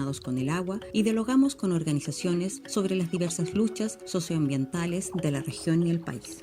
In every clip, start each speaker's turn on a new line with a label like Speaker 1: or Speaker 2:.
Speaker 1: con el agua y dialogamos con organizaciones sobre las diversas luchas socioambientales de la región y el país.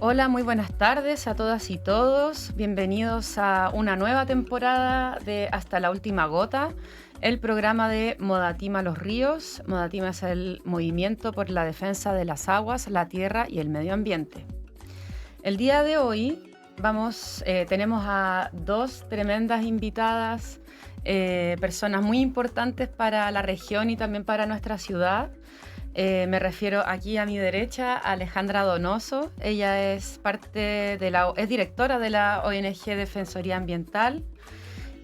Speaker 2: Hola, muy buenas tardes a todas y todos. Bienvenidos a una nueva temporada de Hasta la Última Gota, el programa de Modatima Los Ríos. Modatima es el movimiento por la defensa de las aguas, la tierra y el medio ambiente. El día de hoy tenemos a dos tremendas invitadas, personas muy importantes para la región y también para nuestra ciudad. Me refiero aquí a mi derecha a Alejandra Donoso. Ella es directora de la ONG Defensoría Ambiental.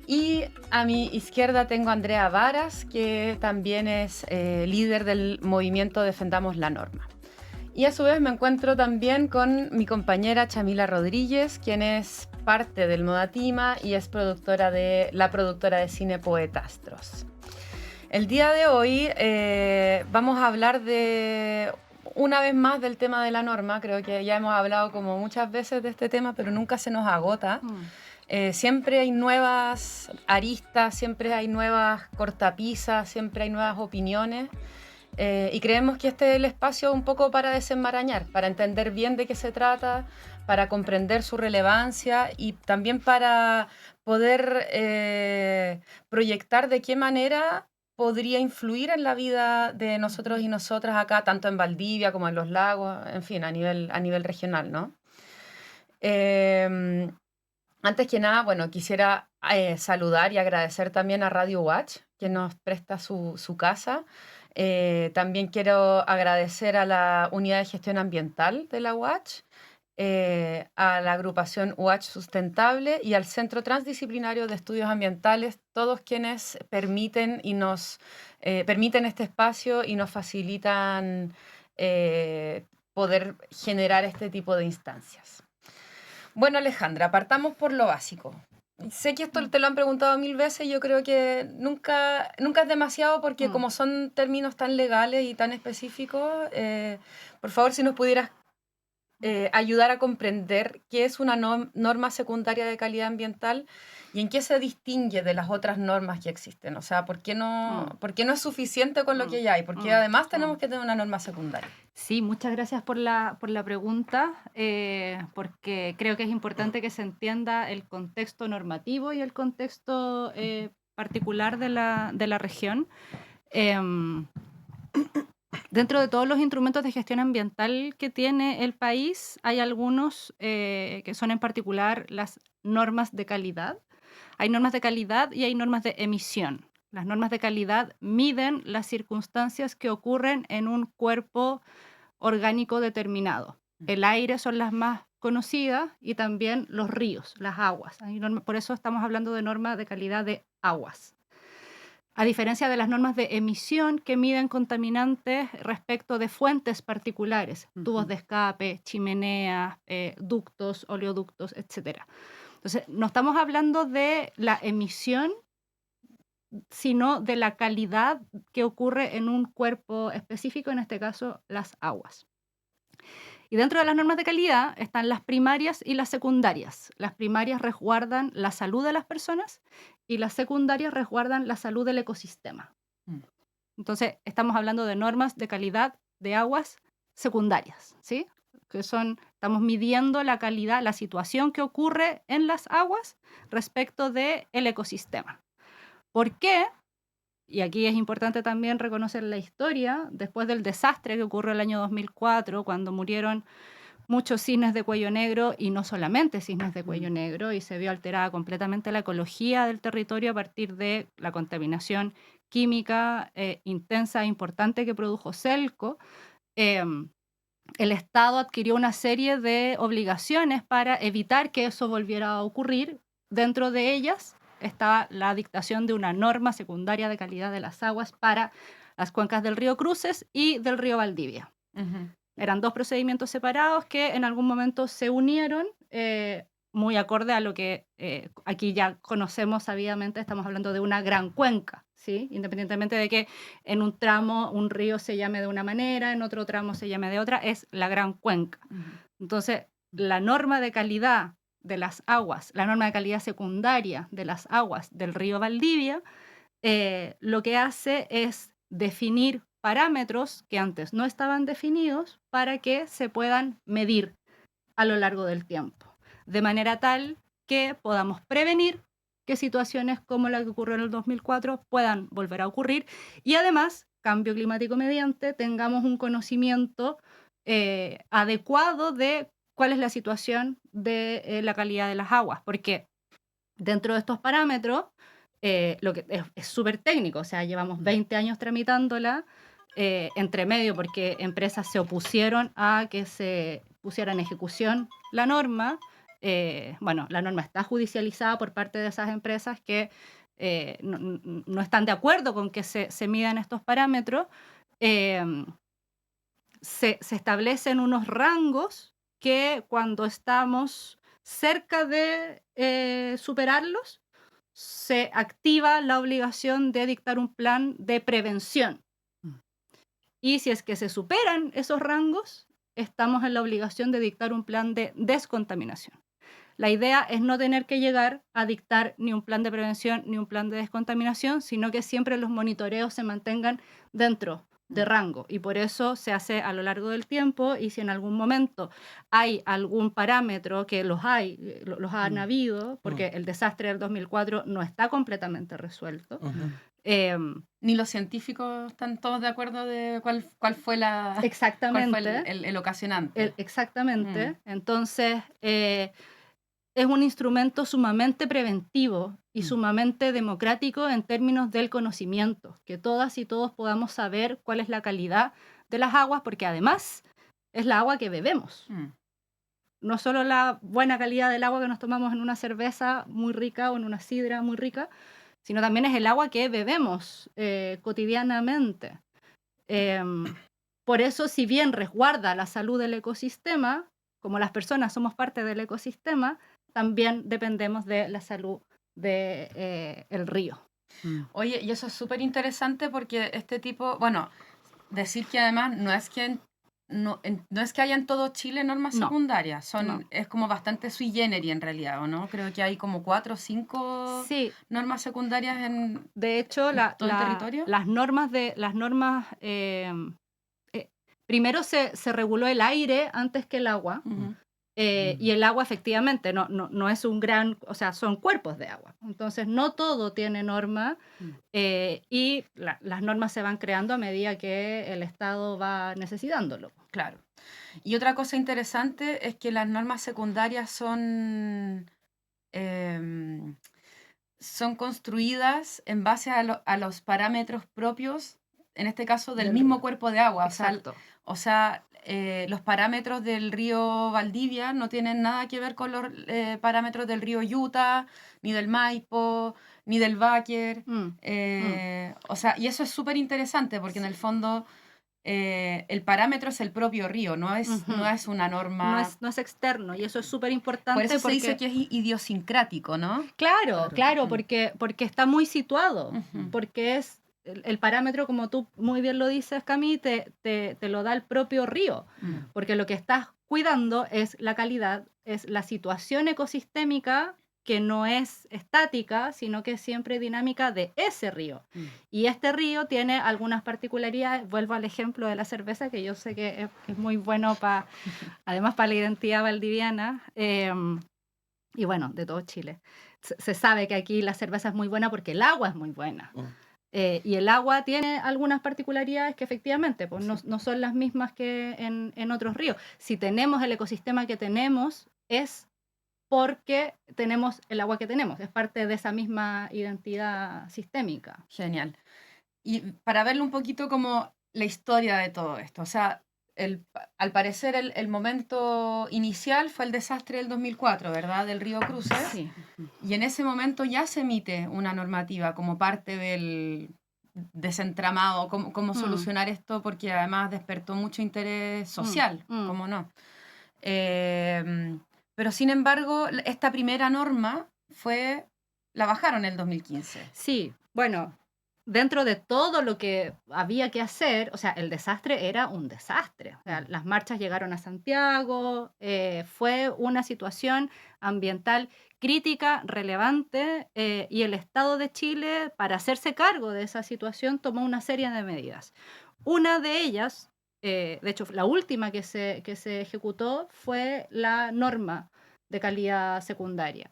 Speaker 2: Y a mi izquierda tengo a Andrea Varas, que también es líder del movimiento Defendamos la Norma. Y a su vez me encuentro también con mi compañera Chamila Rodríguez, quien es parte del Modatima y es la productora de cine Poetastros. El día de hoy vamos a hablar una vez más del tema de la norma. Creo que ya hemos hablado como muchas veces de este tema, pero nunca se nos agota. Siempre hay nuevas aristas, siempre hay nuevas cortapisas, siempre hay nuevas opiniones. Y creemos que este es el espacio un poco para desenmarañar, para entender bien de qué se trata, para comprender su relevancia y también para poder proyectar de qué manera podría influir en la vida de nosotros y nosotras acá, tanto en Valdivia como en los lagos, en fin, a nivel regional, ¿no? Antes que nada, bueno, quisiera saludar y agradecer también a Radio Watch, que nos presta su casa. También quiero agradecer a la Unidad de Gestión Ambiental de la Watch, a la agrupación Watch Sustentable y al Centro Transdisciplinario de Estudios Ambientales, todos quienes permiten este espacio y nos facilitan poder generar este tipo de instancias. Bueno, Alejandra, partamos por lo básico. Sé que esto te lo han preguntado 1000 veces, yo creo que nunca es demasiado porque como son términos tan legales y tan específicos, por favor, si nos pudieras ayudar a comprender qué es una norma secundaria de calidad ambiental y en qué se distingue de las otras normas que existen. O sea, ¿por qué no es suficiente con lo que ya hay? Porque además tenemos que tener una norma secundaria.
Speaker 3: Sí, muchas gracias por la pregunta, porque creo que es importante que se entienda el contexto normativo y el contexto particular de la región. Dentro de todos los instrumentos de gestión ambiental que tiene el país, hay algunos que son en particular las normas de calidad. Hay normas de calidad y hay normas de emisión. Las normas de calidad miden las circunstancias que ocurren en un cuerpo orgánico determinado. El aire son las más conocidas y también los ríos, las aguas. Por eso estamos hablando de normas de calidad de aguas. A diferencia de las normas de emisión que miden contaminantes respecto de fuentes particulares, tubos de escape, chimeneas, ductos, oleoductos, etc. Entonces, no estamos hablando de la emisión, sino de la calidad que ocurre en un cuerpo específico, en este caso, las aguas. Y dentro de las normas de calidad están las primarias y las secundarias. Las primarias resguardan la salud de las personas y las secundarias resguardan la salud del ecosistema. Entonces, estamos hablando de normas de calidad de aguas secundarias, ¿sí? Estamos midiendo la calidad, la situación que ocurre en las aguas respecto del ecosistema. ¿Por qué? Y aquí es importante también reconocer la historia, después del desastre que ocurrió el año 2004, cuando murieron muchos cisnes de cuello negro, y no solamente cisnes de cuello negro, y se vio alterada completamente la ecología del territorio a partir de la contaminación química intensa e importante que produjo Celco. El Estado adquirió una serie de obligaciones para evitar que eso volviera a ocurrir. Dentro de ellas estaba la dictación de una norma secundaria de calidad de las aguas para las cuencas del río Cruces y del río Valdivia. Eran dos procedimientos separados que en algún momento se unieron muy acorde a lo que aquí ya conocemos sabidamente, estamos hablando de una gran cuenca, ¿sí? Independientemente de que en un tramo un río se llame de una manera, en otro tramo se llame de otra, es la gran cuenca. Entonces, la norma de calidad de las aguas, la norma de calidad secundaria de las aguas del río Valdivia, lo que hace es definir parámetros que antes no estaban definidos para que se puedan medir a lo largo del tiempo, de manera tal que podamos prevenir que situaciones como la que ocurrió en el 2004 puedan volver a ocurrir y además, cambio climático mediante, tengamos un conocimiento adecuado de cuál es la situación de la calidad de las aguas, porque dentro de estos parámetros, lo que es súper técnico, o sea, llevamos 20 años tramitándola, entre medio porque empresas se opusieron a que se pusiera en ejecución la norma. Bueno, la norma está judicializada por parte de esas empresas que no están de acuerdo con que se midan estos parámetros. Se establecen unos rangos que cuando estamos cerca de superarlos, se activa la obligación de dictar un plan de prevención. Y si es que se superan esos rangos, estamos en la obligación de dictar un plan de descontaminación. La idea es no tener que llegar a dictar ni un plan de prevención ni un plan de descontaminación, sino que siempre los monitoreos se mantengan dentro de rango. Y por eso se hace a lo largo del tiempo, y si en algún momento hay algún parámetro, que los han habido, porque el desastre del 2004 no está completamente resuelto.
Speaker 2: Ni los científicos están todos de acuerdo de cuál fue
Speaker 3: Exactamente.
Speaker 2: el ocasionante.
Speaker 3: Exactamente. Entonces, es un instrumento sumamente preventivo y sumamente democrático en términos del conocimiento, que todas y todos podamos saber cuál es la calidad de las aguas, porque además es la agua que bebemos. No solo la buena calidad del agua que nos tomamos en una cerveza muy rica o en una sidra muy rica, sino también es el agua que bebemos cotidianamente. Por eso, si bien resguarda la salud del ecosistema, como las personas somos parte del ecosistema, también dependemos de la salud del río.
Speaker 2: Oye, y eso es súper interesante porque este tipo, bueno, decir que además no es que haya en todo Chile normas secundarias, es como bastante sui generis en realidad, ¿o no? Creo que hay como 4 o 5 normas secundarias
Speaker 3: de hecho,
Speaker 2: en todo el territorio.
Speaker 3: Las normas primero se reguló el aire antes que el agua. Y el agua efectivamente no es un gran, o sea, son cuerpos de agua. Entonces no todo tiene norma y las normas se van creando a medida que el Estado va necesitándolo.
Speaker 2: Claro. Y otra cosa interesante es que las normas secundarias son construidas en base a los parámetros propios, en este caso del mismo cuerpo de agua.
Speaker 3: Exacto.
Speaker 2: O sea, los parámetros del río Valdivia no tienen nada que ver con los parámetros del río Utah, ni del Maipo, ni del Báquer. O sea, y eso es súper interesante porque en el fondo el parámetro es el propio río, no es una norma.
Speaker 3: No es externo, y eso es súper importante.
Speaker 2: Por eso se dice que es idiosincrático, ¿no?
Speaker 3: Claro, porque está muy situado, porque es el parámetro, como tú muy bien lo dices, Cami, te lo da el propio río, porque lo que estás cuidando es la calidad, es la situación ecosistémica que no es estática, sino que es siempre dinámica de ese río. Y este río tiene algunas particularidades. Vuelvo al ejemplo de la cerveza, que yo sé que es muy bueno además para la identidad valdiviana, y bueno, de todo Chile. Se sabe que aquí la cerveza es muy buena porque el agua es muy buena. Y el agua tiene algunas particularidades que efectivamente pues, no son las mismas que en otros ríos. Si tenemos el ecosistema que tenemos, es porque tenemos el agua que tenemos. Es parte de esa misma identidad sistémica.
Speaker 2: Genial. Y para verlo un poquito como la historia de todo esto. O sea, al parecer el momento inicial fue el desastre del 2004, ¿verdad? Del río Cruces.
Speaker 3: Sí.
Speaker 2: Y en ese momento ya se emite una normativa como parte del desentramado, cómo solucionar esto, porque además despertó mucho interés social, ¿cómo no? Pero sin embargo, esta primera norma la bajaron en el 2015.
Speaker 3: Sí, bueno, dentro de todo lo que había que hacer, o sea, el desastre era un desastre. O sea, las marchas llegaron a Santiago, fue una situación ambiental crítica, relevante, y el Estado de Chile, para hacerse cargo de esa situación, tomó una serie de medidas. Una de ellas, de hecho, la última que se ejecutó fue la norma de calidad secundaria.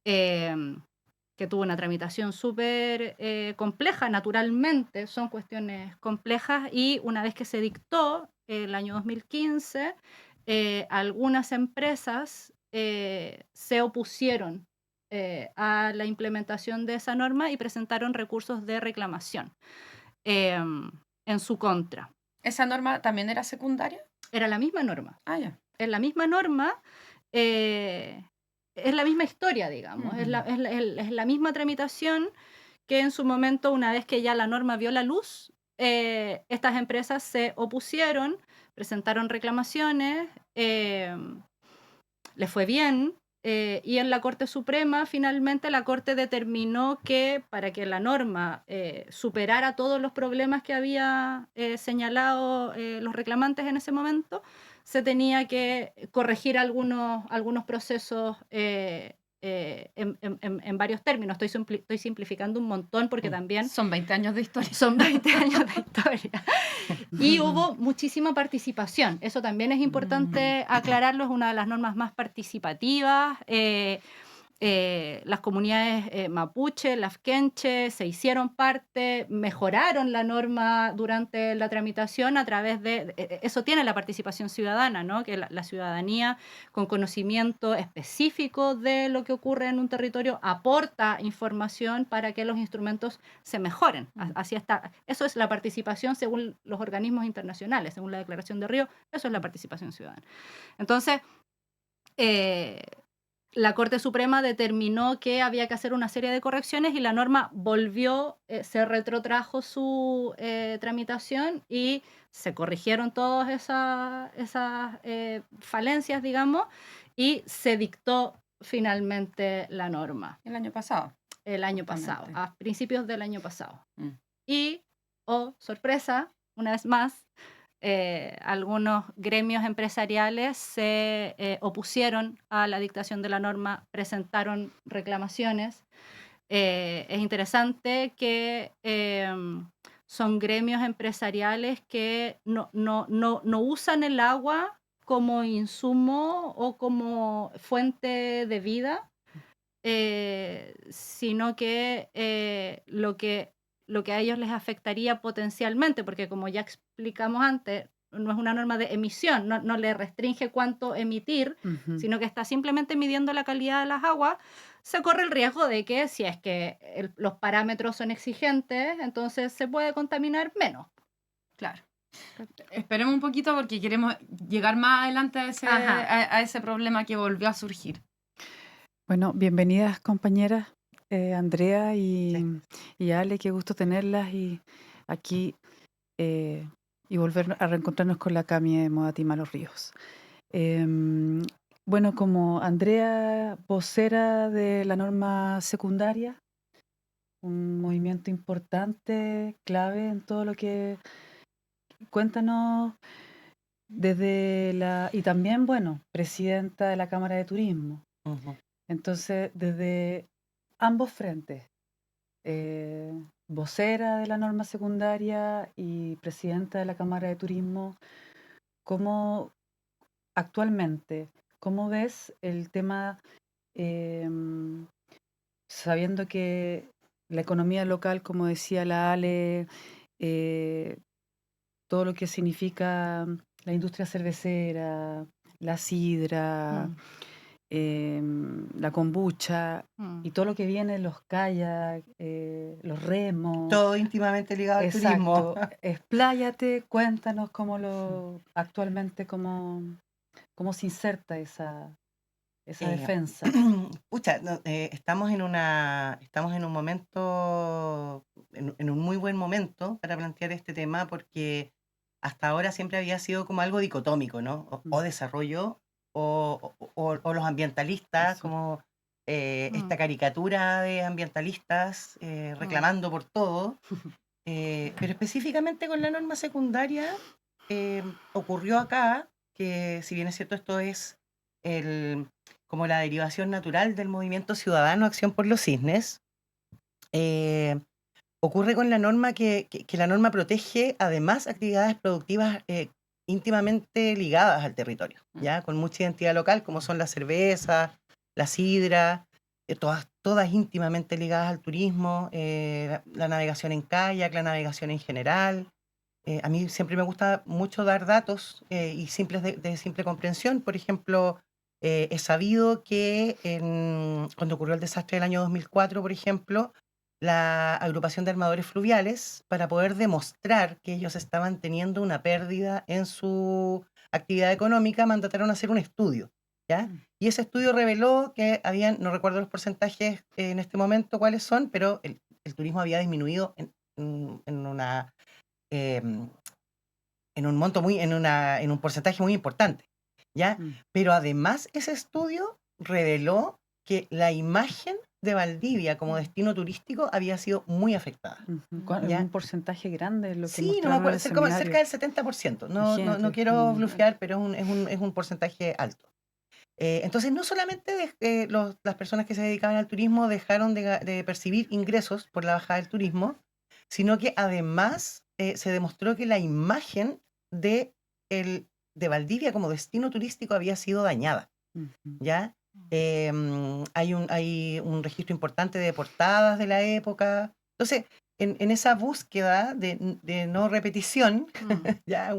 Speaker 3: Que tuvo una tramitación súper compleja, naturalmente, son cuestiones complejas, y una vez que se dictó el año 2015, algunas empresas se opusieron a la implementación de esa norma y presentaron recursos de reclamación en su contra.
Speaker 2: ¿Esa norma también era secundaria?
Speaker 3: Era la misma norma.
Speaker 2: Ah, ya.
Speaker 3: Es la misma norma, es la misma historia, digamos, es la misma tramitación que en su momento, una vez que ya la norma vio la luz, estas empresas se opusieron, presentaron reclamaciones, les fue bien, y en la Corte Suprema finalmente la Corte determinó que para que la norma superara todos los problemas que había señalado los reclamantes en ese momento, se tenía que corregir algunos procesos en varios términos. Estoy simplificando un montón porque también
Speaker 2: Son 20 años de historia.
Speaker 3: son 20 años de historia. Y hubo muchísima participación. Eso también es importante aclararlo, es una de las normas más participativas. Las comunidades mapuche, lafkenche, se hicieron parte, mejoraron la norma durante la tramitación a través de... Eso tiene la participación ciudadana, ¿no? Que la ciudadanía con conocimiento específico de lo que ocurre en un territorio aporta información para que los instrumentos se mejoren. Así está. Eso es la participación según los organismos internacionales, según la Declaración de Río, eso es la participación ciudadana. Entonces, la Corte Suprema determinó que había que hacer una serie de correcciones y la norma volvió, se retrotrajo su tramitación y se corrigieron todas esas falencias, digamos, y se dictó finalmente la norma.
Speaker 2: El año pasado.
Speaker 3: El año pasado, a principios del año pasado. Y, sorpresa, una vez más, algunos gremios empresariales se opusieron a la dictación de la norma, presentaron reclamaciones. Es interesante que son gremios empresariales que no usan el agua como insumo o como fuente de vida, sino que lo que a ellos les afectaría potencialmente, porque como ya explicamos antes, no es una norma de emisión, no le restringe cuánto emitir, sino que está simplemente midiendo la calidad de las aguas. Se corre el riesgo de que si es que los parámetros son exigentes, entonces se puede contaminar menos.
Speaker 2: Claro. Esperemos un poquito porque queremos llegar más adelante a ese problema que volvió a surgir.
Speaker 4: Bueno, bienvenidas compañeras. Andrea y Ale, qué gusto tenerlas y aquí y volver a reencontrarnos con la Cami de Modatima Los Ríos. Bueno, como Andrea, vocera de la norma secundaria, un movimiento importante, clave en todo lo que... Cuéntanos y también, bueno, presidenta de la Cámara de Turismo. Entonces, desde ambos frentes, vocera de la norma secundaria y presidenta de la Cámara de Turismo, ¿cómo actualmente, cómo ves el tema, sabiendo que la economía local, como decía la Ale, todo lo que significa la industria cervecera, la sidra, la kombucha y todo lo que viene, los kayak, los remos.
Speaker 5: Todo íntimamente ligado al turismo.
Speaker 4: Expláyate, cuéntanos actualmente cómo se inserta esa defensa.
Speaker 5: Pucha, estamos en un momento, en un muy buen momento para plantear este tema, porque hasta ahora siempre había sido como algo dicotómico, ¿no? O desarrollo o los ambientalistas,
Speaker 4: Eso.
Speaker 5: como esta
Speaker 3: Mm.
Speaker 5: caricatura de ambientalistas reclamando por todo. Pero específicamente con la norma secundaria ocurrió acá que, si bien es cierto, esto es como la derivación natural del movimiento ciudadano Acción por los Cisnes, ocurre con la norma que la norma protege además actividades productivas íntimamente ligadas al territorio, ¿ya? Con mucha identidad local, como son la cerveza, la sidra, todas íntimamente ligadas al turismo, la navegación en kayak, la navegación en general. A mí siempre me gusta mucho dar datos y simples de simple comprensión. Por ejemplo, he sabido que cuando ocurrió el desastre del año 2004, por ejemplo, la agrupación de armadores fluviales, para poder demostrar que ellos estaban teniendo una pérdida en su actividad económica, mandataron a hacer un estudio, ¿ya? Y ese estudio reveló que no recuerdo los porcentajes en este momento cuáles son, pero el turismo había disminuido en una en un monto en un porcentaje muy importante, ¿ya? Pero además ese estudio reveló que la imagen de Valdivia como destino turístico había sido muy afectada. ¿Ya?
Speaker 4: Un porcentaje grande es lo que
Speaker 5: Sí, no me
Speaker 4: mostraron en
Speaker 5: acuerdo,
Speaker 4: el
Speaker 5: cerca
Speaker 4: seminario.
Speaker 5: del 70%. No
Speaker 4: Imagínate.
Speaker 5: quiero blufear, pero es un porcentaje alto. Entonces, no solamente las personas que se dedicaban al turismo dejaron de percibir ingresos por la bajada del turismo, sino que además se demostró que la imagen de Valdivia como destino turístico había sido dañada, ¿ya? Hay un registro importante de portadas de la época. Entonces, en esa búsqueda de no repetición, ¿ya?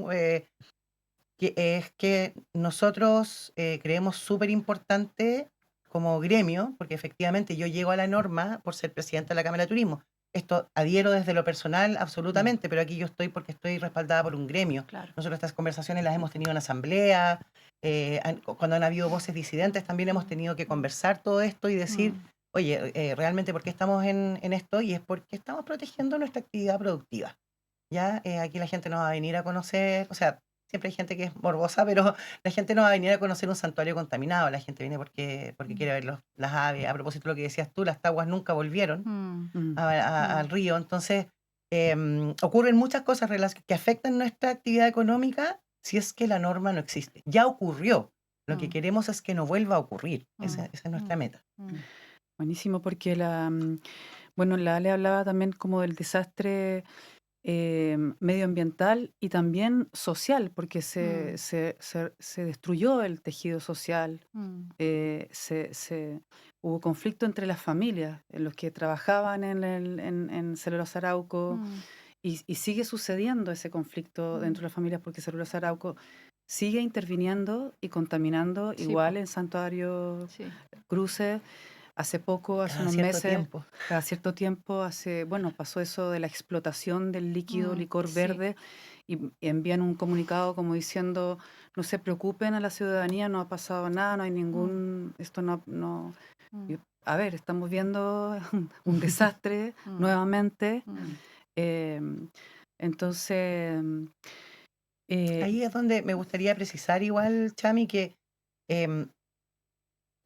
Speaker 5: Que es que nosotros creemos súper importante como gremio, porque efectivamente yo llego a la norma por ser presidenta de la Cámara de Turismo. Esto adhiero desde lo personal absolutamente, pero aquí yo estoy porque estoy respaldada por un gremio.
Speaker 3: Claro.
Speaker 5: Nosotros estas conversaciones las hemos tenido en asamblea, cuando han habido voces disidentes también hemos tenido que conversar todo esto y decir, oye, realmente ¿por qué estamos en esto? Y es porque estamos protegiendo nuestra actividad productiva. ¿Ya? Aquí la gente no va a venir a conocer, o sea, siempre hay gente que es morbosa, pero la gente no va a venir a conocer un santuario contaminado, la gente viene porque quiere ver las aves. A propósito de lo que decías tú, las taguas nunca volvieron al río, entonces ocurren muchas cosas que afectan nuestra actividad económica si es que la norma no existe. Ya ocurrió, lo que queremos es que no vuelva a ocurrir, esa es nuestra meta.
Speaker 4: Buenísimo, porque la Ale hablaba también como del desastre medioambiental y también social, porque se destruyó el tejido social, hubo conflicto entre las familias, los que trabajaban en Celulosa Arauco, y sigue sucediendo ese conflicto dentro de las familias porque Celulosa Arauco sigue interviniendo y contaminando igual en Santuario Cruces. Hace poco, hace unos meses, cada cierto tiempo, pasó eso de la explotación del líquido licor verde y envían un comunicado como diciendo, no se preocupen a la ciudadanía, no ha pasado nada, no hay esto no. A ver, estamos viendo un desastre nuevamente. Entonces...
Speaker 5: ahí es donde me gustaría precisar igual, Chami, que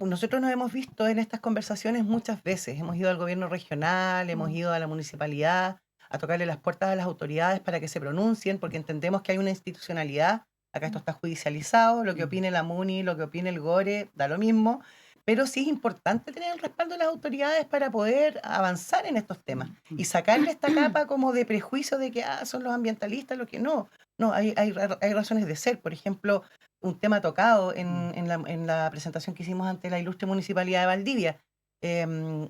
Speaker 5: nosotros nos hemos visto en estas conversaciones muchas veces. Hemos ido al gobierno regional, hemos ido a la municipalidad a tocarle las puertas a las autoridades para que se pronuncien, porque entendemos que hay una institucionalidad. Acá esto está judicializado, lo que opine la MUNI, lo que opine el GORE, da lo mismo. Pero sí es importante tener el respaldo de las autoridades para poder avanzar en estos temas y sacarle esta capa como de prejuicio de que son los ambientalistas, lo que no. No, hay razones de ser. Por ejemplo, un tema tocado en la presentación que hicimos ante la ilustre Municipalidad de Valdivia.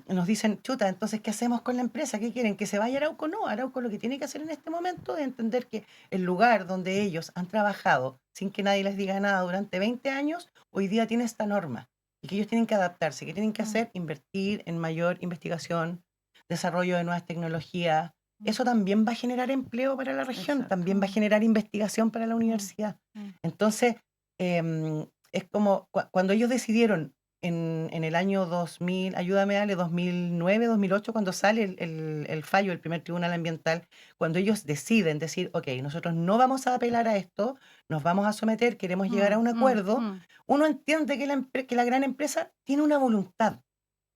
Speaker 5: Nos dicen, chuta, entonces, ¿qué hacemos con la empresa? ¿Qué quieren? ¿Que se vaya Arauco? No, Arauco lo que tiene que hacer en este momento es entender que el lugar donde ellos han trabajado sin que nadie les diga nada durante 20 años, hoy día tiene esta norma y que ellos tienen que adaptarse, que tienen que hacer, invertir en mayor investigación, desarrollo de nuevas tecnologías. Eso también va a generar empleo para la región, también va a generar investigación para la universidad. Entonces, es como cuando ellos decidieron en el año 2000, ayúdame Ale, 2009, 2008, cuando sale el fallo del primer tribunal ambiental, cuando ellos deciden decir, ok, nosotros no vamos a apelar a esto, nos vamos a someter, queremos llegar a un acuerdo, uno entiende que la gran empresa tiene una voluntad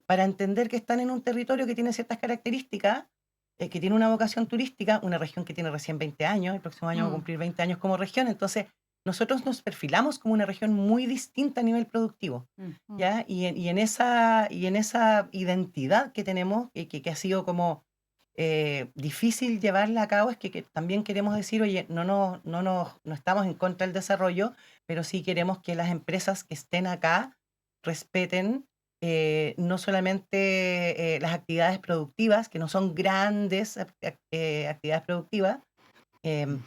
Speaker 5: para entender que están en un territorio que tiene ciertas características, que tiene una vocación turística, una región que tiene recién 20 años, el próximo año va a cumplir 20 años como región, entonces nosotros nos perfilamos como una región muy distinta a nivel productivo, ¿ya? Y en esa identidad que tenemos, que ha sido como difícil llevarla a cabo, es que también queremos decir, oye, no estamos en contra del desarrollo, pero sí queremos que las empresas que estén acá respeten no solamente las actividades productivas, que no son grandes actividades productivas,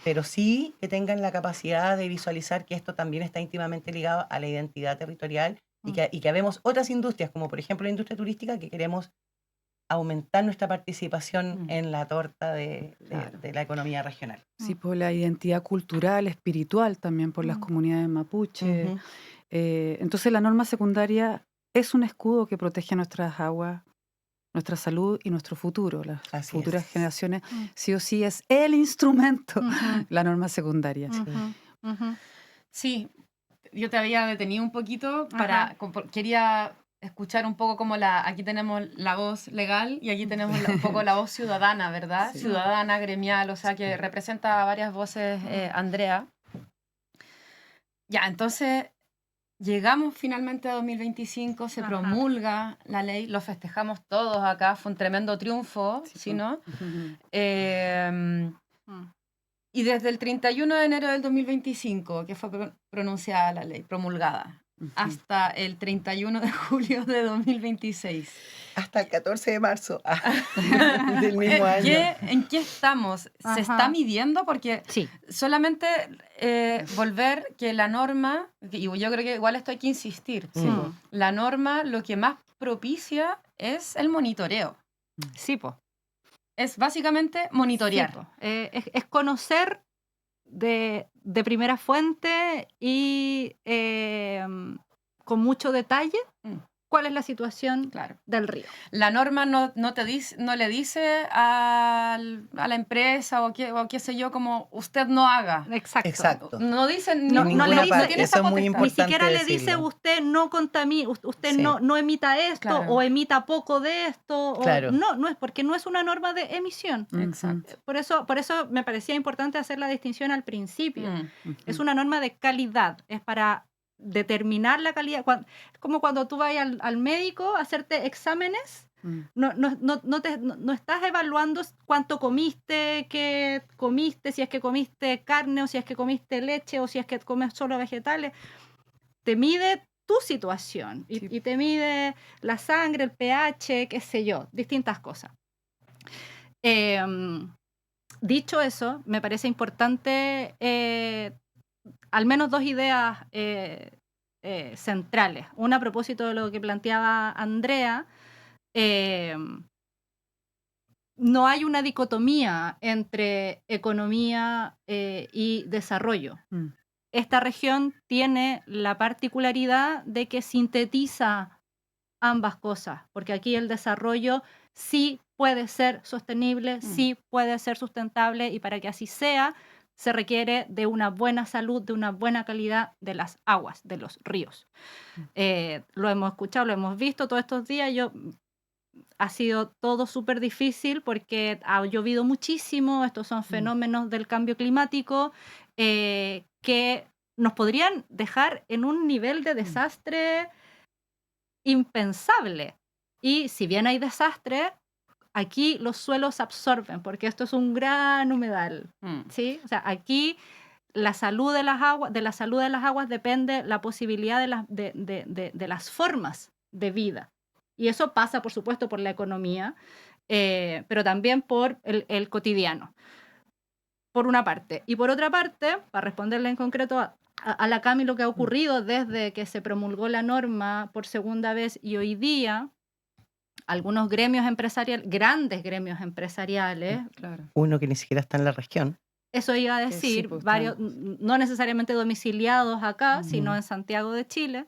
Speaker 5: pero sí que tengan la capacidad de visualizar que esto también está íntimamente ligado a la identidad territorial y que habemos otras industrias, como por ejemplo la industria turística, que queremos aumentar nuestra participación en la torta de la economía regional.
Speaker 4: Sí, por la identidad cultural, espiritual también por las comunidades mapuche.
Speaker 5: Ujú.
Speaker 4: Entonces la norma secundaria es un escudo que protege nuestras aguas, nuestra salud y nuestro futuro. Las
Speaker 5: Así
Speaker 4: futuras
Speaker 5: es.
Speaker 4: generaciones sí o sí es el instrumento, la norma secundaria.
Speaker 2: Sí, yo te había detenido un poquito
Speaker 3: Ajá.
Speaker 2: quería escuchar un poco como aquí tenemos la voz legal y aquí tenemos un poco la voz ciudadana, ¿verdad?
Speaker 4: Sí.
Speaker 2: Ciudadana, gremial, o sea que representa a varias voces, Andrea. Ya, entonces llegamos finalmente a 2025, se
Speaker 3: Ajá.
Speaker 2: promulga la ley, lo festejamos todos acá, fue un tremendo triunfo,
Speaker 4: Sí,
Speaker 2: ¿sí, no?
Speaker 4: Ujú.
Speaker 2: Y desde el 31 de enero del 2025, que fue pronunciada la ley, promulgada, hasta el 31 de julio de 2026.
Speaker 5: Hasta el 14 de marzo del mismo año.
Speaker 2: ¿En qué estamos? ¿Se está
Speaker 3: Ajá.
Speaker 2: midiendo? Porque
Speaker 3: Sí.
Speaker 2: solamente volver que la norma, y yo creo que igual esto hay que insistir, la norma lo que más propicia es el monitoreo.
Speaker 3: Sí, po.
Speaker 2: Es básicamente monitorear.
Speaker 3: Sí, po. Es conocer de primera fuente y con mucho detalle cuál es la situación
Speaker 2: Claro.
Speaker 3: del río.
Speaker 2: La norma no le dice a la empresa o qué sé yo, como usted no haga.
Speaker 3: Exacto.
Speaker 2: No dice
Speaker 3: No
Speaker 2: ni
Speaker 3: le
Speaker 2: ninguna
Speaker 3: dice-
Speaker 2: parte, tiene
Speaker 5: eso
Speaker 2: esa
Speaker 5: es muy
Speaker 2: potestad.
Speaker 3: Ni
Speaker 5: importante
Speaker 3: siquiera le dice
Speaker 5: decirlo.
Speaker 3: usted no contamine, usted
Speaker 5: Sí.
Speaker 3: no emita esto
Speaker 2: Claro.
Speaker 3: o emita poco de esto.
Speaker 5: Claro.
Speaker 3: No es porque no es una norma de emisión.
Speaker 2: Exacto.
Speaker 3: Por eso me parecía importante hacer la distinción al principio. Es
Speaker 4: Ujú.
Speaker 3: una norma de calidad, es para determinar la calidad. Es como cuando tú vas al médico a hacerte exámenes, no estás evaluando cuánto comiste, qué comiste, si es que comiste carne o si es que comiste leche o si es que comes solo vegetales. Te mide tu situación
Speaker 4: Sí.
Speaker 3: y te mide la sangre, el pH, qué sé yo, distintas cosas. Dicho eso, me parece importante al menos dos ideas centrales. Una a propósito de lo que planteaba Andrea. No hay una dicotomía entre economía y desarrollo. Esta región tiene la particularidad de que sintetiza ambas cosas, porque aquí el desarrollo sí puede ser sostenible, sí puede ser sustentable, y para que así sea, se requiere de una buena salud, de una buena calidad de las aguas, de los ríos. Lo hemos escuchado, lo hemos visto todos estos días. Ha sido todo súper difícil porque ha llovido muchísimo. Estos son fenómenos del cambio climático que nos podrían dejar en un nivel de desastre impensable. Y si bien hay desastre, aquí los suelos absorben, porque esto es un gran humedal, ¿sí? O sea, aquí la salud de las aguas depende la posibilidad de las formas de vida. Y eso pasa, por supuesto, por la economía, pero también por el cotidiano, por una parte. Y por otra parte, para responderle en concreto a la Cami, lo que ha ocurrido desde que se promulgó la norma por segunda vez y hoy día, algunos gremios empresariales, grandes gremios empresariales,
Speaker 4: Claro.
Speaker 5: Uno que ni siquiera está en la región.
Speaker 3: eso iba a decir,
Speaker 4: sí, pues,
Speaker 3: varios, no necesariamente domiciliados acá, sino en Santiago de Chile,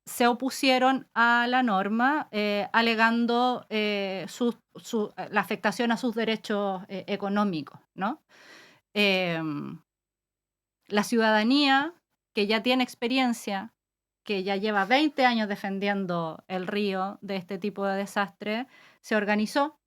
Speaker 3: se opusieron a la norma alegando la afectación a sus derechos económicos, ¿no? La ciudadanía, que ya tiene experiencia, que ya lleva 20 años defendiendo el río de este tipo de desastre, se organizó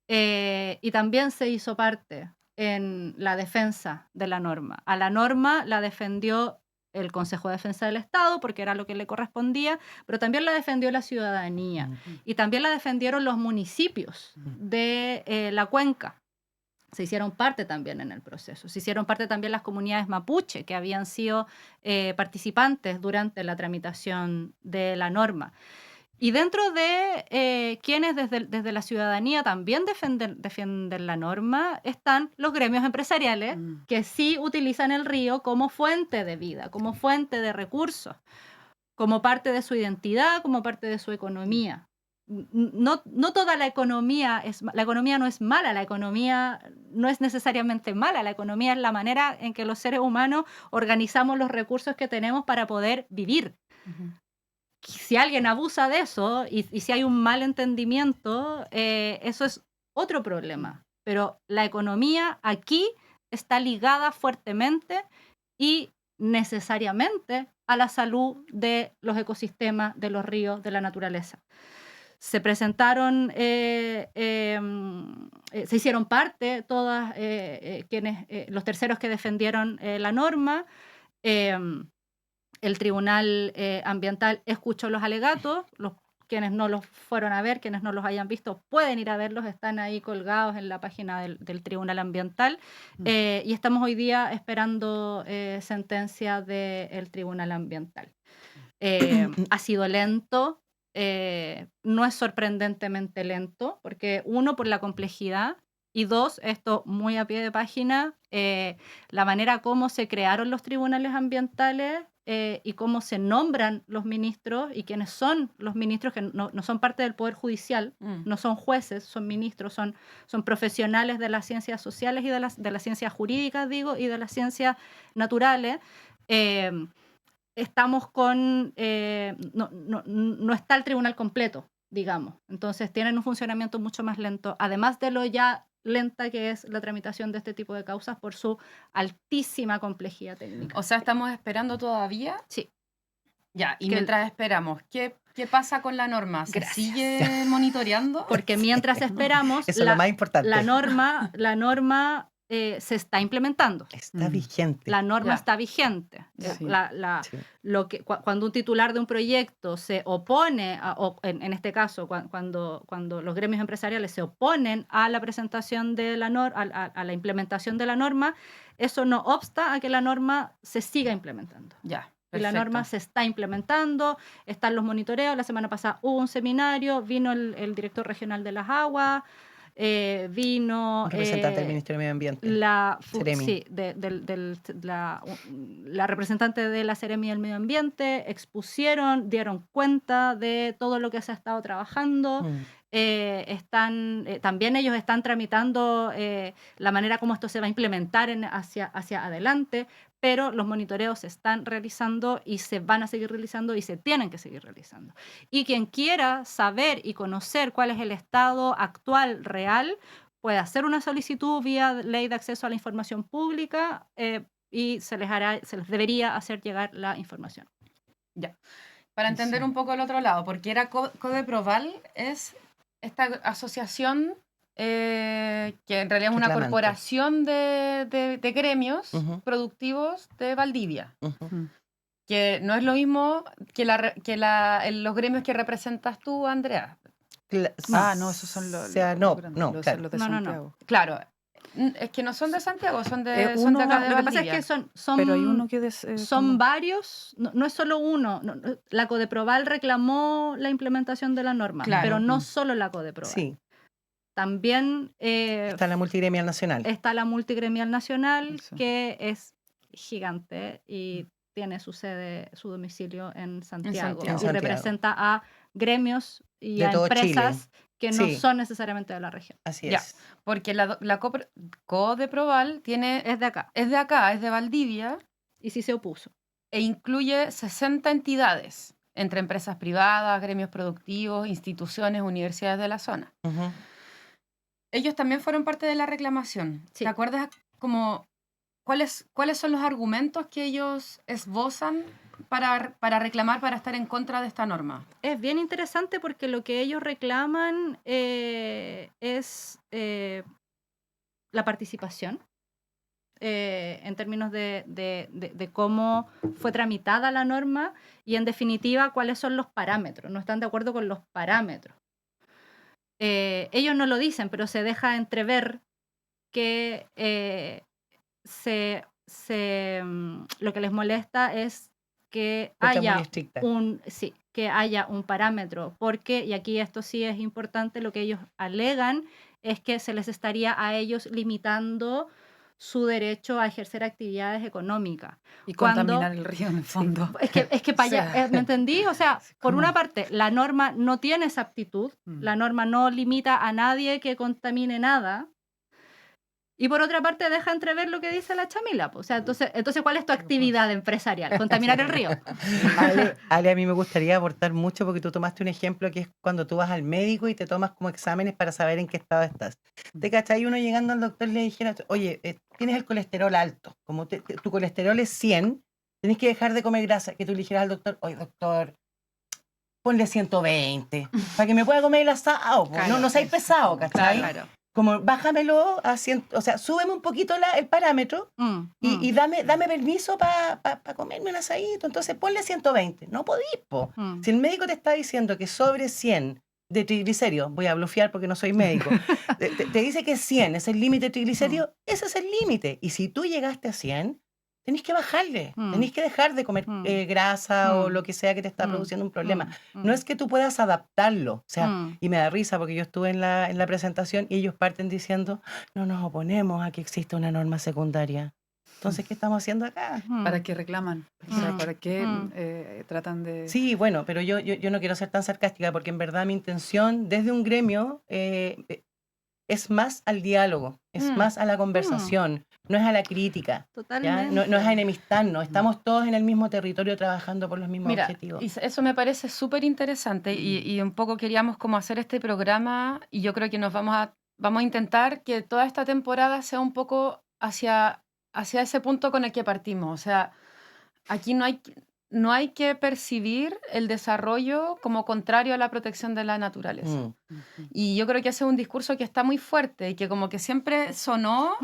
Speaker 3: y también se hizo parte en la defensa de la norma. A la norma la defendió el Consejo de Defensa del Estado, porque era lo que le correspondía, pero también la defendió la ciudadanía y también la defendieron los municipios de la cuenca. Se hicieron parte también en el proceso. Se hicieron parte también las comunidades mapuche que habían sido participantes durante la tramitación de la norma. Y dentro de quienes desde la ciudadanía también defienden la norma están los gremios empresariales que sí utilizan el río como fuente de vida, como fuente de recursos, como parte de su identidad, como parte de su economía. No toda la economía no es mala, la economía no es necesariamente mala, la economía es la manera en que los seres humanos organizamos los recursos que tenemos para poder vivir. Si alguien abusa de eso y si hay un mal entendimiento, eso es otro problema. Pero la economía aquí está ligada fuertemente y necesariamente a la salud de los ecosistemas, de los ríos, de la naturaleza. Se presentaron, se hicieron parte todas los terceros que defendieron la norma. El Tribunal Ambiental escuchó los alegatos, quienes no los fueron a ver, quienes no los hayan visto, pueden ir a verlos, están ahí colgados en la página del Tribunal Ambiental. Y estamos hoy día esperando sentencia del Tribunal Ambiental. Ha sido lento, no es sorprendentemente lento, porque uno, por la complejidad, y dos, esto muy a pie de página, la manera como se crearon los tribunales ambientales y cómo se nombran los ministros y quiénes son los ministros que no son parte del Poder Judicial, no son jueces, son ministros, son profesionales de las ciencias sociales y de las ciencias jurídicas, digo, y de las ciencias naturales. Estamos con... no está el tribunal completo, digamos. Entonces tienen un funcionamiento mucho más lento, además de lo ya lenta que es la tramitación de este tipo de causas por su altísima complejidad técnica.
Speaker 2: O sea, ¿estamos esperando todavía?
Speaker 3: Sí.
Speaker 2: Ya, y mientras esperamos, ¿qué pasa con la norma? ¿Se sigue monitoreando?
Speaker 3: Porque mientras esperamos,
Speaker 5: eso es lo más importante.
Speaker 3: La norma se está implementando.
Speaker 5: Está vigente.
Speaker 3: La norma está vigente.
Speaker 5: Sí.
Speaker 3: Cuando un titular de un proyecto se opone, en este caso, cuando los gremios empresariales se oponen a la presentación de la norma, a la implementación de la norma, eso no obsta a que la norma se siga implementando.
Speaker 2: Ya.
Speaker 3: Y la norma se está implementando, están los monitoreos. La semana pasada hubo un seminario, vino el director regional de las aguas, vino
Speaker 5: un representante del Ministerio de Medio Ambiente,
Speaker 3: la representante de la Seremi del Medio Ambiente, expusieron, dieron cuenta de todo lo que se ha estado trabajando. También ellos están tramitando la manera como esto se va a implementar hacia adelante, pero los monitoreos se están realizando y se van a seguir realizando y se tienen que seguir realizando. Y quien quiera saber y conocer cuál es el estado actual real, puede hacer una solicitud vía Ley de Acceso a la Información Pública y se les debería hacer llegar la información.
Speaker 2: Ya. Para entender un poco el otro lado, porque era Codeproval, es esta asociación que en realidad es una corporación de gremios productivos de Valdivia, que no es lo mismo que los gremios que representas tú, Andrea.
Speaker 4: No, esos son los de Santiago.
Speaker 2: Claro, es que no son de Santiago, son de acá de
Speaker 3: Valdivia. Lo que pasa es que
Speaker 4: pero hay uno que
Speaker 3: son varios, no es solo uno. La Codeproval reclamó la implementación de la norma, pero no solo la Codeproval.
Speaker 5: Sí.
Speaker 3: También
Speaker 5: está la Multigremial Nacional.
Speaker 3: Está la Multigremial Nacional, que es gigante y tiene su domicilio en Santiago. Y representa a gremios y a empresas que no son necesariamente de la región.
Speaker 5: Así es.
Speaker 2: Porque la Codeproval es de acá, es de Valdivia.
Speaker 3: Y sí se opuso.
Speaker 2: E incluye 60 entidades. entre empresas privadas, gremios productivos, instituciones, universidades de la zona.
Speaker 5: Ujú.
Speaker 2: Ellos también fueron parte de la reclamación.
Speaker 3: Sí.
Speaker 2: ¿Te acuerdas como cuáles son los argumentos que ellos esbozan para reclamar, para estar en contra de esta norma?
Speaker 3: Es bien interesante porque lo que ellos reclaman es la participación en términos de cómo fue tramitada la norma y, en definitiva, cuáles son los parámetros. No están de acuerdo con los parámetros. Ellos no lo dicen, pero se deja entrever que lo que les molesta es que
Speaker 5: Porque es muy
Speaker 3: haya
Speaker 5: estricta.
Speaker 3: que haya un parámetro, porque, y aquí esto sí es importante, lo que ellos alegan es que se les estaría a ellos limitando su derecho a ejercer actividades económicas.
Speaker 4: Y
Speaker 3: Cuando-
Speaker 4: contaminar el río en el fondo.
Speaker 3: Es que para allá,
Speaker 4: O sea,
Speaker 3: ¿me entendí? O sea,
Speaker 4: sí,
Speaker 3: por
Speaker 4: ¿cómo?
Speaker 3: una parte, la norma no tiene esa aptitud, la norma no limita a nadie que contamine nada. Y por otra parte deja entrever lo que dice la Chamila. O sea, entonces ¿cuál es tu actividad empresarial? ¿Contaminar el río?
Speaker 5: Ale, a mí me gustaría aportar mucho porque tú tomaste un ejemplo que es cuando tú vas al médico y te tomas como exámenes para saber en qué estado estás. ¿Te cachai? Uno llegando al doctor le dijera, oye, tienes el colesterol alto, como tu colesterol es 100, tenés que dejar de comer grasa. Que tú le dijeras al doctor, oye, doctor, ponle 120, para que me pueda comer el asado. Po.
Speaker 3: Claro.
Speaker 5: No seas pesado, ¿cachai?
Speaker 3: Claro.
Speaker 5: Como bájamelo a 100, o sea, súbeme un poquito el parámetro y dame permiso para comerme un asadito. Entonces ponle 120. No podís, po. Si el médico te está diciendo que sobre 100 de triglicéridos, voy a blufear porque no soy médico, te dice que 100 es el límite de triglicéridos, ese es el límite. Y si tú llegaste a 100, tenés que bajarle, tenés que dejar de comer grasa o lo que sea que te está produciendo un problema. No es que tú puedas adaptarlo, o sea, y me da risa porque yo estuve en la presentación y ellos parten diciendo, no nos oponemos a que exista una norma secundaria. Entonces, ¿qué estamos haciendo acá?
Speaker 4: ¿Para qué reclaman? O sea, ¿para qué tratan de...?
Speaker 5: Sí, bueno, pero yo no quiero ser tan sarcástica porque en verdad mi intención desde un gremio es más al diálogo, es más a la conversación, no es a la crítica. ¿ya?
Speaker 3: Totalmente.
Speaker 5: No es a enemistarnos, estamos todos en el mismo territorio trabajando por los mismos objetivos.
Speaker 2: Y eso me parece súper interesante y un poco queríamos como hacer este programa y yo creo que vamos a intentar que toda esta temporada sea un poco hacia ese punto con el que partimos. O sea, aquí no hay que percibir el desarrollo como contrario a la protección de la naturaleza. Y yo creo que ese es un discurso que está muy fuerte y que como que siempre sonó,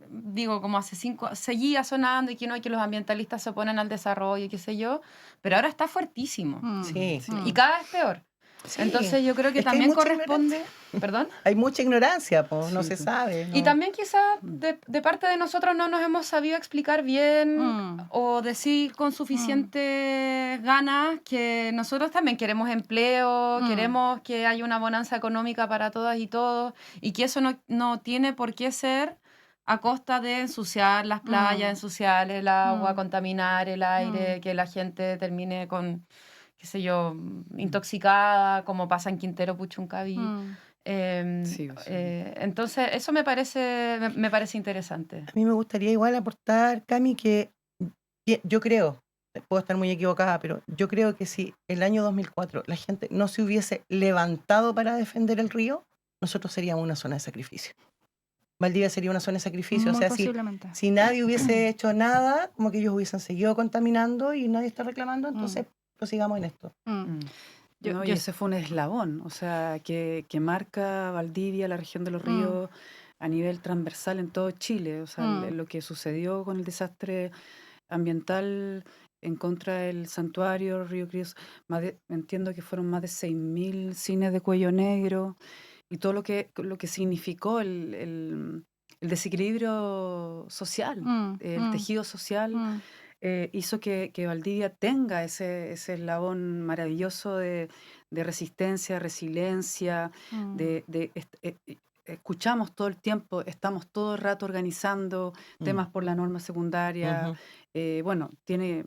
Speaker 2: digo, como hace 5, seguía sonando y que no, y que los ambientalistas se oponen al desarrollo y qué sé yo, pero ahora está fuertísimo.
Speaker 5: Sí.
Speaker 2: Y cada vez peor.
Speaker 5: Sí.
Speaker 2: Entonces yo creo que
Speaker 5: Es que hay
Speaker 2: también
Speaker 5: mucha
Speaker 2: corresponde... ¿Perdón?
Speaker 5: Hay mucha ignorancia, pues, no
Speaker 4: Sí,
Speaker 5: se
Speaker 4: sí.
Speaker 5: sabe.
Speaker 2: Y
Speaker 5: ¿no?
Speaker 2: también quizás de parte de nosotros no nos hemos sabido explicar bien o decir con suficientes ganas que nosotros también queremos empleo, queremos que haya una bonanza económica para todas y todos y que eso no tiene por qué ser a costa de ensuciar las playas, ensuciar el agua, contaminar el aire, que la gente termine con, qué sé yo, intoxicada, como pasa en Quintero Puchuncaví.
Speaker 4: Sí.
Speaker 2: Entonces, eso me parece interesante.
Speaker 5: A mí me gustaría igual aportar, Cami, que yo creo, puedo estar muy equivocada, pero yo creo que si el año 2004 la gente no se hubiese levantado para defender el río, nosotros seríamos una zona de sacrificio. Valdivia sería una zona de sacrificio.
Speaker 3: Muy
Speaker 5: o sea,
Speaker 3: posiblemente.
Speaker 5: si nadie hubiese hecho nada, como que ellos hubiesen seguido contaminando y nadie está reclamando, entonces prosigamos en esto.
Speaker 4: Y ese fue un eslabón, o sea, que marca Valdivia, la región de los ríos, a nivel transversal en todo Chile. O sea, lo que sucedió con el desastre ambiental en contra del santuario Río Críos, entiendo que fueron más de 6.000 cines de cuello negro, y todo lo que significó el desequilibrio social, el tejido social. Hizo que Valdivia tenga ese eslabón maravilloso de resistencia, resiliencia, escuchamos todo el tiempo, estamos todo el rato organizando temas por la norma secundaria. Bueno, tiene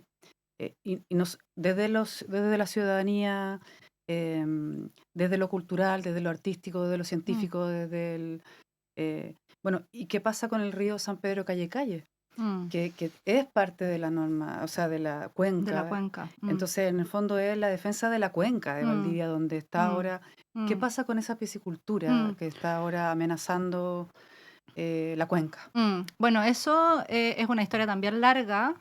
Speaker 4: desde la ciudadanía, desde lo cultural, desde lo artístico, desde lo científico, desde el... bueno, ¿y qué pasa con el río San Pedro Calle? que es parte de la norma, o sea, de la cuenca.
Speaker 3: De la cuenca.
Speaker 4: Entonces, en el fondo es la defensa de la cuenca de Valdivia, donde está ahora. ¿Qué
Speaker 3: Mm,
Speaker 4: pasa con esa piscicultura
Speaker 3: mm,
Speaker 4: que está ahora amenazando la cuenca?
Speaker 3: Bueno, eso es una historia también larga,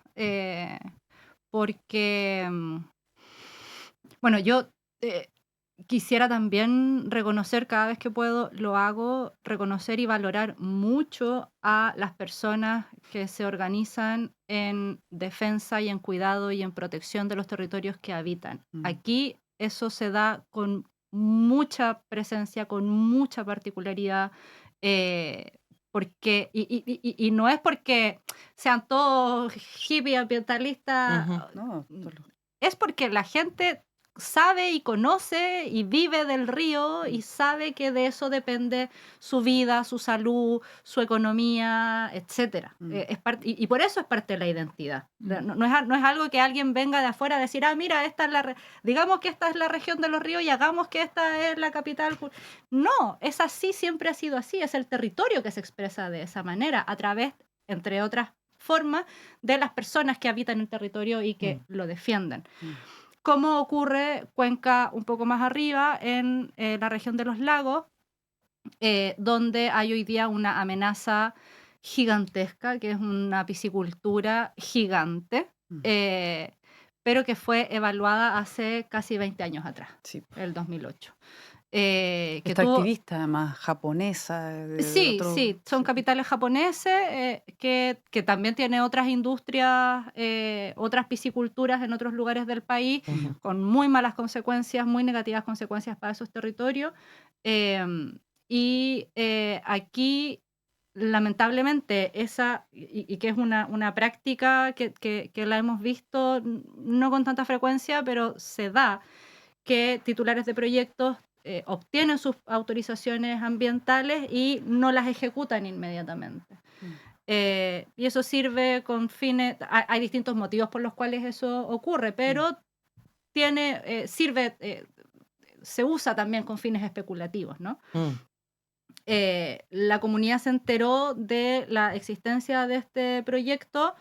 Speaker 3: porque, bueno, yo quisiera también reconocer, cada vez que puedo, lo hago, reconocer y valorar mucho a las personas que se organizan en defensa y en cuidado y en protección de los territorios que habitan.
Speaker 4: Mm.
Speaker 3: Aquí eso se da con mucha presencia, con mucha particularidad, porque, y no es porque sean todos hippies ambientalistas,
Speaker 5: Ujú.
Speaker 4: No,
Speaker 3: es porque la gente sabe y conoce y vive del río y sabe que de eso depende su vida, su salud, su economía, etcétera. Y por eso es parte de la identidad. No es algo que alguien venga de afuera a decir, mira, digamos que esta es la región de los ríos y hagamos que esta es la capital. No, es así, siempre ha sido así. Es el territorio que se expresa de esa manera, a través, entre otras formas, de las personas que habitan el territorio y que lo defienden. Como ocurre Cuenca un poco más arriba, en la región de los lagos, donde hay hoy día una amenaza gigantesca, que es una piscicultura gigante, pero que fue evaluada hace casi 20 años atrás,
Speaker 4: Sí.
Speaker 3: el 2008.
Speaker 4: Extractivista, además, japonesa.
Speaker 3: Sí, son capitales japoneses, que también tiene otras industrias, otras pisciculturas en otros lugares del país, con muy malas consecuencias, muy negativas consecuencias para esos territorios. Aquí, lamentablemente, y que es una práctica que la hemos visto no con tanta frecuencia, pero se da, que titulares de proyectos obtienen sus autorizaciones ambientales y no las ejecutan inmediatamente. Y eso sirve con fines, hay distintos motivos por los cuales eso ocurre, pero se usa también con fines especulativos, ¿no? La comunidad se enteró de la existencia de este proyecto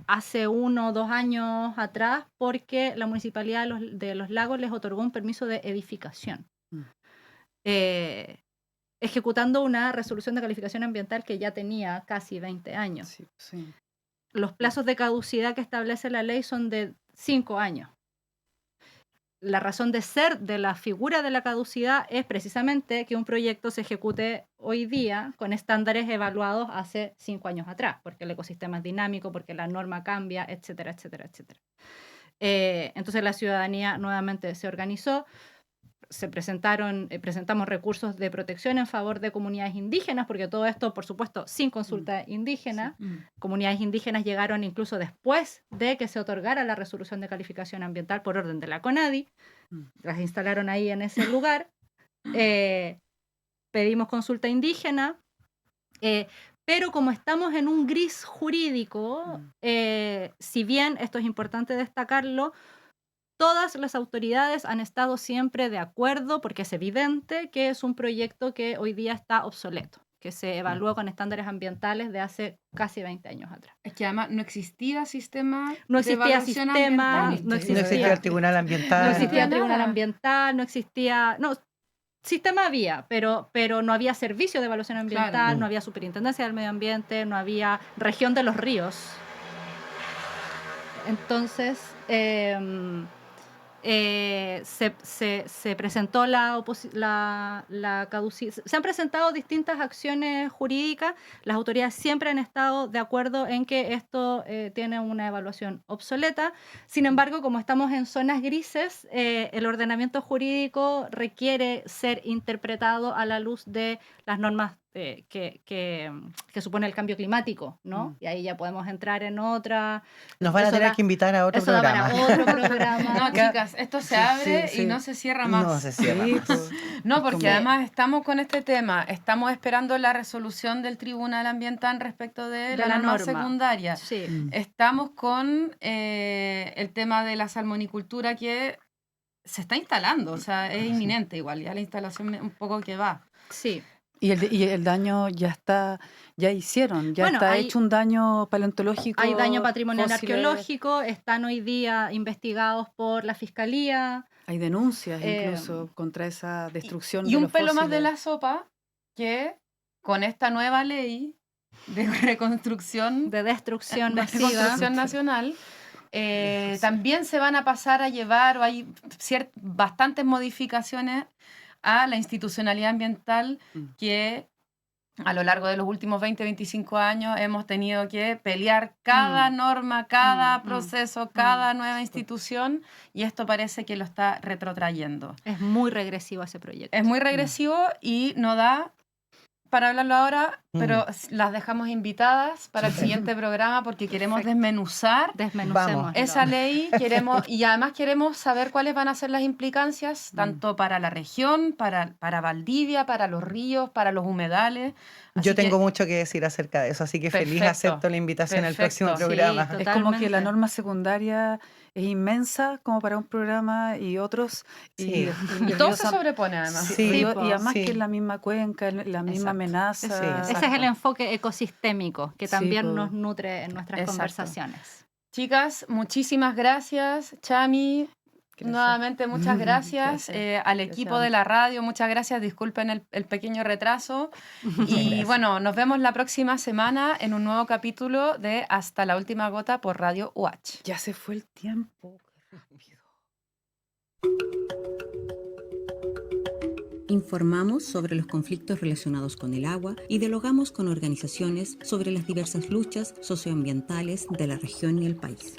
Speaker 3: hace 1 o 2 años atrás, porque la Municipalidad de Los Lagos les otorgó un permiso de edificación, ejecutando una resolución de calificación ambiental que ya tenía casi 20 años.
Speaker 4: Sí.
Speaker 3: Los plazos de caducidad que establece la ley son de 5 años. La razón de ser de la figura de la caducidad es precisamente que un proyecto se ejecute hoy día con estándares evaluados hace 5 años atrás, porque el ecosistema es dinámico, porque la norma cambia, etcétera, etcétera, etcétera. Entonces la ciudadanía nuevamente se organizó, presentamos recursos de protección en favor de comunidades indígenas, porque todo esto, por supuesto, sin consulta indígena. Comunidades indígenas llegaron incluso después de que se otorgara la resolución de calificación ambiental por orden de la CONADI. Las instalaron ahí en ese lugar. Pedimos consulta indígena, pero como estamos en un gris jurídico, si bien esto es importante destacarlo, todas las autoridades han estado siempre de acuerdo, porque es evidente que es un proyecto que hoy día está obsoleto, que se evaluó con estándares ambientales de hace casi 20 años atrás.
Speaker 2: Es que además no existía sistema
Speaker 3: No
Speaker 2: de
Speaker 3: existía
Speaker 2: evaluación
Speaker 3: sistema,
Speaker 2: ambiental.
Speaker 3: no
Speaker 5: existía el tribunal ambiental.
Speaker 3: No existía
Speaker 2: nada.
Speaker 3: tribunal ambiental, no existía... No, sistema había, pero no había servicio de evaluación ambiental,
Speaker 2: Claro.
Speaker 3: no había superintendencia del medio ambiente, no había región de los ríos. Entonces... se presentó la caducidad. Se han presentado distintas acciones jurídicas. Las autoridades siempre han estado de acuerdo en que esto tiene una evaluación obsoleta. Sin embargo, como estamos en zonas grises, el ordenamiento jurídico requiere ser interpretado a la luz de las normas que supone el cambio climático, ¿no? Y ahí ya podemos entrar en otra...
Speaker 5: Nos van a tener que invitar a otro programa.
Speaker 3: Eso da para otro programa.
Speaker 2: No, chicas, esto se abre
Speaker 4: sí.
Speaker 2: y no se cierra más.
Speaker 5: No se cierra más.
Speaker 2: No, porque
Speaker 4: Como-
Speaker 2: además estamos con este tema, estamos esperando la resolución del Tribunal Ambiental respecto de la norma secundaria.
Speaker 3: Sí.
Speaker 2: Estamos con el tema de la salmonicultura que se está instalando, o sea, es inminente igual, ya la instalación un poco que va.
Speaker 3: Sí.
Speaker 4: Y el daño ya hicieron, ya
Speaker 3: Bueno,
Speaker 4: está hecho un daño paleontológico.
Speaker 3: Hay daño patrimonial
Speaker 4: fósiles,
Speaker 3: arqueológico, están hoy día investigados por la Fiscalía.
Speaker 4: hay denuncias incluso contra esa destrucción
Speaker 2: Y
Speaker 4: de
Speaker 2: un
Speaker 4: los
Speaker 2: pelo más de
Speaker 4: fósiles.
Speaker 2: la sopa que con esta nueva ley de reconstrucción,
Speaker 3: De destrucción
Speaker 2: de
Speaker 3: masiva.
Speaker 2: reconstrucción nacional, también se van a pasar a llevar, o hay bastantes modificaciones a la institucionalidad ambiental que a lo largo de los últimos 20, 25 años hemos tenido que pelear cada norma, cada proceso, cada nueva institución, y esto parece que lo está retrotrayendo.
Speaker 3: Es muy regresivo ese proyecto.
Speaker 2: Es muy regresivo y no da para hablarlo ahora, pero las dejamos invitadas para el siguiente programa porque queremos desmenuzar
Speaker 3: Desmenucemos
Speaker 2: esa ley, y además queremos saber cuáles van a ser las implicancias, tanto para la región, para Valdivia, para los ríos, para los humedales.
Speaker 5: Yo tengo mucho que decir acerca de eso, así que feliz acepto la invitación al próximo programa.
Speaker 3: Sí,
Speaker 4: es como que la norma secundaria es inmensa como para un programa y otros.
Speaker 5: Sí.
Speaker 2: Y todo se sobrepone además.
Speaker 5: Sí,
Speaker 4: y además
Speaker 5: sí.
Speaker 4: que es la misma cuenca, la misma amenaza.
Speaker 5: Sí,
Speaker 3: Ese es el enfoque ecosistémico que también
Speaker 4: po.
Speaker 3: nos nutre en nuestras conversaciones.
Speaker 2: Chicas, muchísimas gracias. Chami,
Speaker 4: Gracias.
Speaker 2: nuevamente muchas gracias. Al equipo
Speaker 4: Gracias.
Speaker 2: de la radio, muchas gracias. Disculpen el pequeño retraso. Y
Speaker 5: gracias.
Speaker 2: bueno, nos vemos la próxima semana en un nuevo capítulo de Hasta la Última Gota por Radio UH.
Speaker 4: Ya se fue el tiempo. Qué rápido.
Speaker 1: Informamos sobre los conflictos relacionados con el agua y dialogamos con organizaciones sobre las diversas luchas socioambientales de la región y el país.